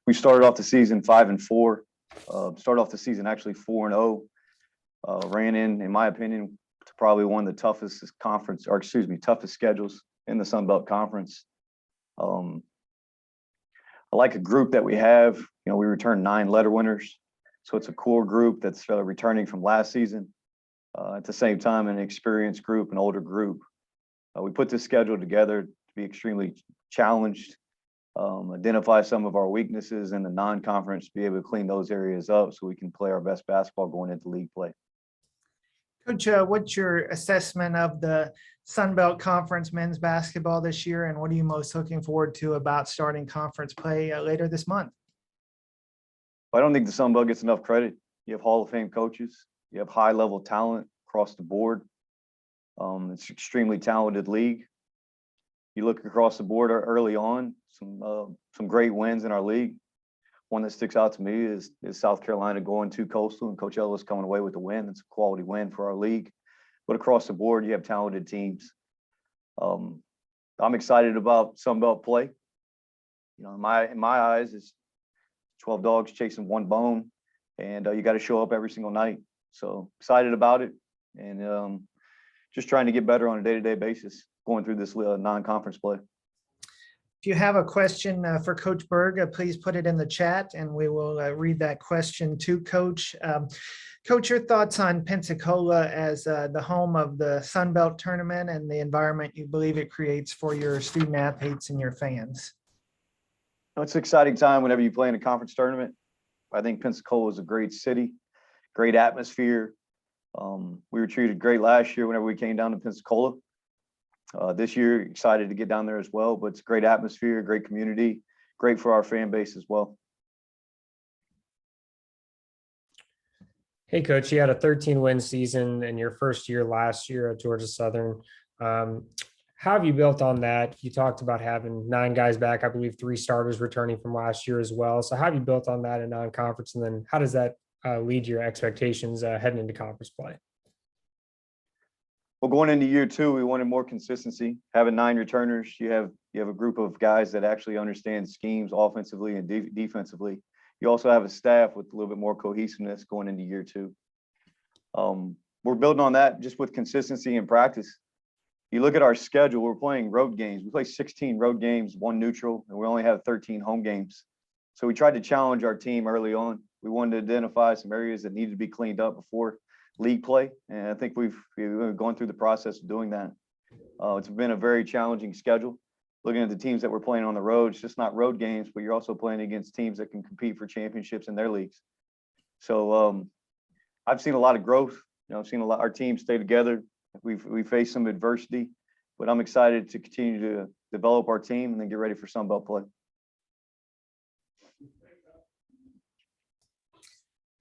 We started off the season 5-4. Started off the season actually 4-0. Ran in my opinion, to probably one of the toughest toughest schedules in the Sun Belt Conference. I like a group that we have. We returned 9 letter winners, so it's a core group that's returning from last season. At the same time, an experienced group, an older group. We put this schedule together to be extremely challenged, identify some of our weaknesses in the non-conference, be able to clean those areas up so we can play our best basketball going into league play. Coach, what's your assessment of the Sun Belt Conference men's basketball this year, and what are you most looking forward to about starting conference play later this month? I don't think the Sun Belt gets enough credit. You have Hall of Fame coaches. You have high-level talent across the board. It's an extremely talented league. You look across the board early on, some great wins in our league. One that sticks out to me is South Carolina going to Coastal and Coach Ellis coming away with a win. It's a quality win for our league. But across the board, you have talented teams. I'm excited about Sun Belt play. In my eyes, it's 12 dogs chasing one bone, and you got to show up every single night. So excited about it, and just trying to get better on a day-to-day basis going through this non-conference play. If you have a question for Coach Burg, please put it in the chat and we will read that question to Coach. Coach, your thoughts on Pensacola as the home of the Sun Belt tournament and the environment you believe it creates for your student athletes and your fans? It's an exciting time whenever you play in a conference tournament. I think Pensacola is a great city, great atmosphere. We were treated great last year whenever we came down to Pensacola. This year, excited to get down there as well, but it's a great atmosphere, great community, great for our fan base as well. Hey, Coach, you had a 13-win season in your first year last year at Georgia Southern. How have you built on that? You talked about having 9 guys back, I believe 3 starters returning from last year as well. So how have you built on that in non-conference? And then how does that lead your expectations heading into conference play? Well, going into year 2, we wanted more consistency. Having 9 returners, you have a group of guys that actually understand schemes offensively and defensively. You also have a staff with a little bit more cohesiveness going into year 2. We're building on that just with consistency and practice. You look at our schedule, we're playing road games. We play 16 road games, 1 neutral, and we only have 13 home games. So we tried to challenge our team early on. We wanted to identify some areas that needed to be cleaned up before league play, and I think we've gone through the process of doing that. It's been a very challenging schedule. Looking at the teams that we're playing on the road, it's just not road games, but you're also playing against teams that can compete for championships in their leagues. So I've seen a lot of growth. I've seen our team stay together. We've faced some adversity, but I'm excited to continue to develop our team and then get ready for Sun Belt play.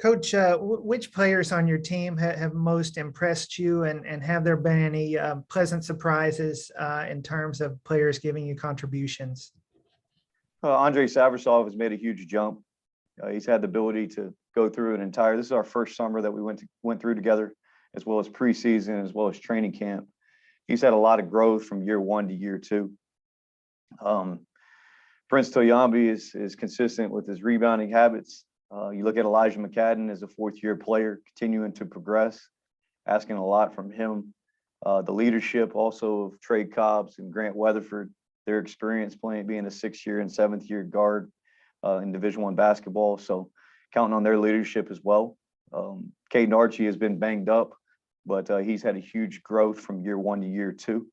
Coach, which players on your team have most impressed you, and have there been any pleasant surprises in terms of players giving you contributions? Andre Savrasov has made a huge jump. He's had the ability to go through this is our first summer that we went through together, as well as preseason, as well as training camp. He's had a lot of growth from year 1 to year 2. Prince Toyambi is consistent with his rebounding habits. You look at Elijah McCadden as a 4th-year player, continuing to progress, asking a lot from him. The leadership also of Trey Cobbs and Grant Weatherford, their experience being a 6th-year and 7th-year guard in Division I basketball. So counting on their leadership as well. Caden Archie has been banged up, but he's had a huge growth from year 1 to year 2.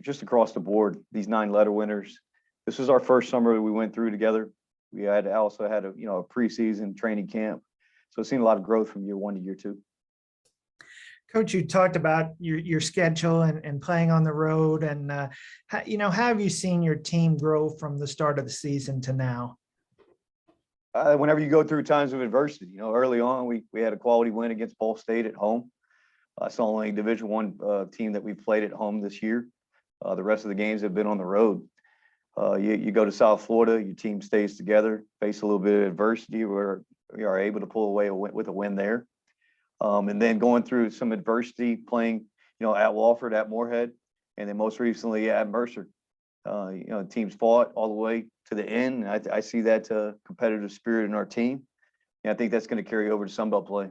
Just across the board, these 9 letter winners. This was our first summer that we went through together. We also had a preseason training camp. So I've seen a lot of growth from year 1 to year 2. Coach, you talked about your schedule and playing on the road, and how have you seen your team grow from the start of the season to now? Whenever you go through times of adversity, early on we had a quality win against Ball State at home. It's the only Division I team that we've played at home this year. The rest of the games have been on the road. You go to South Florida, your team stays together, face a little bit of adversity, where we are able to pull away with a win there. And then going through some adversity, playing, at Wofford, at Moorhead, and then most recently at Mercer. Teams fought all the way the end. And I see that competitive spirit in our team. And I think that's going to carry over to Sunbelt play.